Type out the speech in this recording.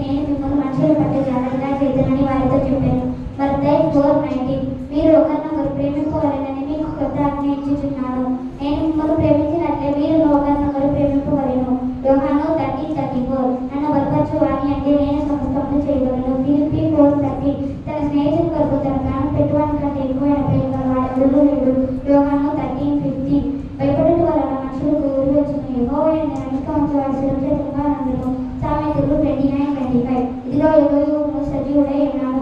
నేను మిమ్మల్ని మనుషుల పట్ల జాగ్రత్తగా చేద్దామని వారితో చెప్పాను. మత్తయి 4:19 మీరు ఒకరినొకరు ప్రేమింపవలెనని మీకు కొత్త ఆజ్ఞ ఇచ్చుచున్నాను. నేను మిమ్మల్ని ప్రేమించినట్లే మీరు ఒకరినొకరు ప్రేమింపవలెను. యోహాను 13:34 నన్ను బలపరచు వాని అంటే నేను సమస్తమును చేయగలను. ఫిలిప్పీ 4:30 తన స్నేహితుల కొరకు తన ప్రాణం పెట్టువాని కంటే ఎక్కువైన ప్రేమ వాడెవడూ లేడు. యోహాను 13:50 భయపడుట వలన మనుషులకు ఊరి వచ్చును. యెహోవా యందు నమ్మిక ఉంచువాడు సురక్షితంగా నందును. సామెతలు 29:25 ఇదిగో యుగయుగములు సజీవుడై ఉన్నాడు.